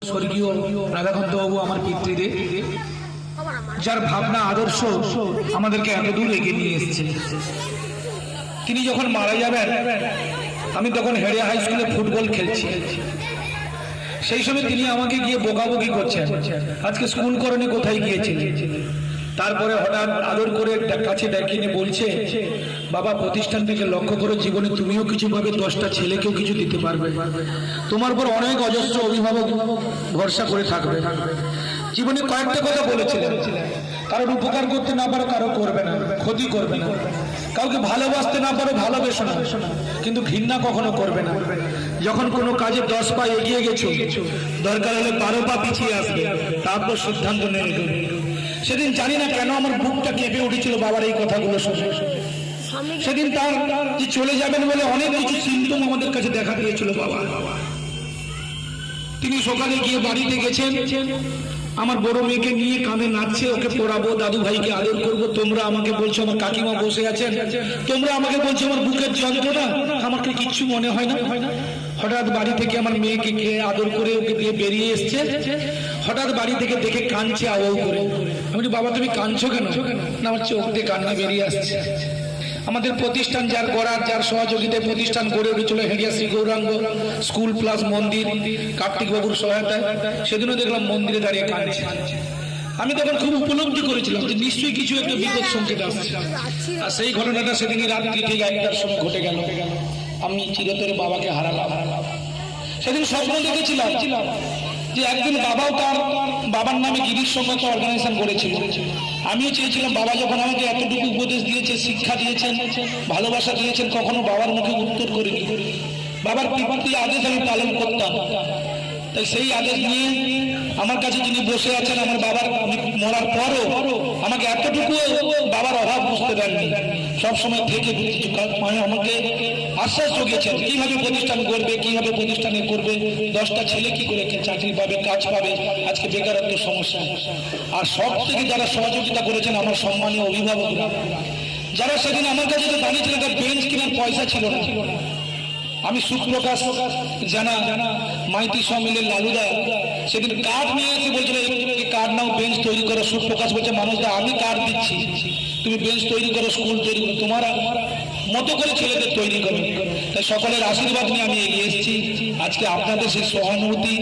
স্বর্গীয় রাধাকান্ত বাবু আমার পিতৃদেব, যার ভাবনা আদর্শ আমাদেরকে এত দূর এগিয়ে নিয়ে এসেছে। তিনি যখন মারা যাবেন, আমি তখন হেড়ে হাই স্কুলে ফুটবল খেলছি। সেই সময় তিনি আমাকে গিয়ে বকাবকি করছেন, আজকে স্কুল করণে কোথায় গিয়েছিলেন। তারপরে হঠাৎ আদর করে কাছে ডেকে নিয়ে বলছে, বাবা প্রতিষ্ঠানটাকে লক্ষ্য করে জীবনে তুমিও কিছু পাবে, 10টা ছেলেকেও কিছু দিতে পারবে, তোমার পর অনেক অজস্র অভিভাবক ভরসা করে থাকবে। জীবনে কয়েকটা কথা বলেছিলেন, কারোর উপকার করতে না পারো কারো করবে না, ক্ষতি করবে না, কাউকে ভালোবাসতে না পারো ভালোবেসো না, কিন্তু ঘৃণা কখনো করবে না। যখন কোনো কাজে 10 পা এগিয়ে গেছো, দরকার হলে 12 পা পিছিয়ে আসবে, তারপর সিদ্ধান্ত নেবে। সেদিন জানি না কেন আমার বুকটা কেঁপে উঠেছিল বাবার এই কথাগুলো শুনে। সেদিন তার যে চলে যাবেন বলে অনেক কিছু সিম্পটম আমাদের কাছে দেখা দিয়েছিল বাবা। তিনি সকালে গিয়ে বাড়িতে গেছেন, আমার বড় মেয়েকে নিয়ে কাঁধে নাচছে, ওকে পড়াবো, দাদু ভাইকে আদর করবো। তোমরা আমাকে বলছো, আমার কাকিমা বসে আছেন, তোমরা আমাকে বলছো আমার বুকের যন্ত্রণা, আমাকে কিচ্ছু মনে হয় না। হঠাৎ বাড়ি থেকে আমার মেয়েকে খেয়ে আদর করে ওকে দিয়ে বেরিয়ে এসছে। হঠাৎ বাড়ি থেকে দেখে কাঁদছে আওয়াও করে। আমি বলি, বাবা তুমি কাঁদছো কেন? না, আমার চোখ দিয়ে কান্না বেরিয়ে আসছে। আমাদের প্রতিষ্ঠান যার গড়ার, যার সহযোগিতায় প্রতিষ্ঠান গড়ে উঠেছিল, হেডিয়া শ্রী গৌরাঙ্গ স্কুল প্লাস মন্দির, কার্তিক বাবুর সহায়তায়, সেদিনও দেখলাম মন্দিরে দাঁড়িয়ে কাঁদছে। আমি তখন খুব উপলব্ধি করেছিলাম যে নিশ্চয়ই কিছু একটা বিপদ সংকেত আসছে। আর সেই ঘটনাটা সেদিনই রাত্রি ঠিক 1টার সময় ঘটে গেল। আমি চিরতরে বাবাকে হারালাম। সেদিন স্বপ্ন দেখেছিলাম যে একদিন বাবাও তার বাবার নামে গিরিশ সংঘ একটা অর্গানাইজেশন করেছিল। আমিও চেয়েছিলাম বাবা যখন আমাকে এতটুকু উপদেশ দিয়েছে, শিক্ষা দিয়েছেন, ভালোবাসা দিয়েছেন, কখনো বাবার মুখে উত্তর করিনি। বাবার পিতৃ আদেশ আমি পালন করতাম। তাই সেই আদেশ নিয়ে আমার কাছে যিনি বসে আছেন, আমার বাবার মরার পরও আমাকে এতটুকু বাবার অভাব বুঝতে দেননি। সবসময় থেকে আমাকে আশ্বাস জুগিয়েছেন কিভাবে প্রতিষ্ঠান করবে, কিভাবে প্রতিষ্ঠানে করবে, 10টা ছেলে কি করে চাকরি পাবে, কাজ পাবে, আজকে বেকারত্ব সমস্যা। আর সব থেকে যারা সহযোগিতা করেছেন আমার সম্মানীয় অভিভাবকরা, যারা সেদিন আমার কাছে দাঁড়িয়েছিলেন, তার বেঞ্চ কেনার পয়সা ছিল না। আমি সুপ্রকাশ জানা মাইতি সমিলের লালুদা সেদিন কার্ড নিয়ে এসে বলছিল, এই কার্ড নাও, বেঞ্চ তৈরি করো। সুপ্রকাশ বলছে, মানুষদা আমি কার্ড দিচ্ছি, তুমি বেঞ্চ তৈরি করো, স্কুল তৈরি করো, তোমার মতো করে ছেলেদের তৈরি করো। তাই সকলের আশীর্বাদ নিয়ে আমি এগিয়ে এসেছি। আজকে আপনাদের সেই সহানুভূতি,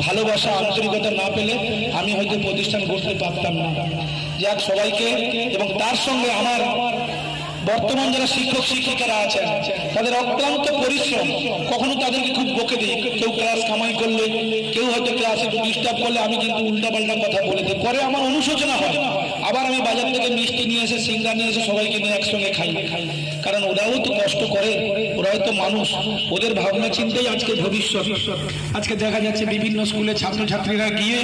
ভালোবাসা, আন্তরিকতা না পেলে আমি হয়তো প্রতিষ্ঠান করতে পারতাম না। যাক সবাইকে, এবং তার সঙ্গে আমার বর্তমান যারা শিক্ষক শিক্ষিকারা আছেন তাদের অক্লান্ত পরিশ্রম, কখনো তাদেরকে খুব বকে দিই। কেউ ক্লাস কামাই করলে, কেউ হয়তো ক্লাসে ডিস্টার্ব করলে আমি কিন্তু উল্টাপাল্টা কথা বলে দিই। পরে আমার অনুশোচনা হয়, আবার আমি বাজার থেকে মিষ্টি নিয়ে এসে, সিঙ্গার নিয়ে এসে সবাইকে নিয়ে একসঙ্গে খাই। কারণ ওরাও তো কষ্ট করে, ওরাও তো মানুষ, ওদের ভাবনা চিন্তাই আজকে ভবিষ্যৎ। আজকে দেখা যাচ্ছে বিভিন্ন স্কুলে ছাত্রছাত্রীরা গিয়ে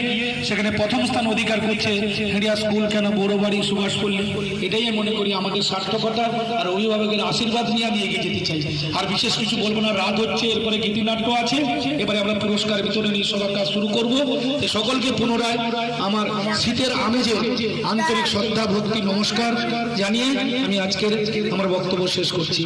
সেখানে প্রথম স্থান অধিকার করছে। হেডিয়া স্কুল কেন, বড়বাড়ি, সুভাষপল্লী, এটাই মনে করি আমাদের সার্থকতা। আর অভিভাবকের আশীর্বাদ নিয়ে আমি এগিয়ে যেতে চাই। আর বিশেষ কিছু বলবো না, রাত হচ্ছে, এরপরে গীতিনাট্য আছে, এবারে আমরা পুরস্কার বিতরণী সবার কাজ শুরু করবো। সকলকে পুনরায় আমার শীতের আমেজে আন্তরিক শ্রদ্ধা, ভক্তি, নমস্কার জানিয়ে আমি আজকের আমার বক্তব্য শেষ করছি।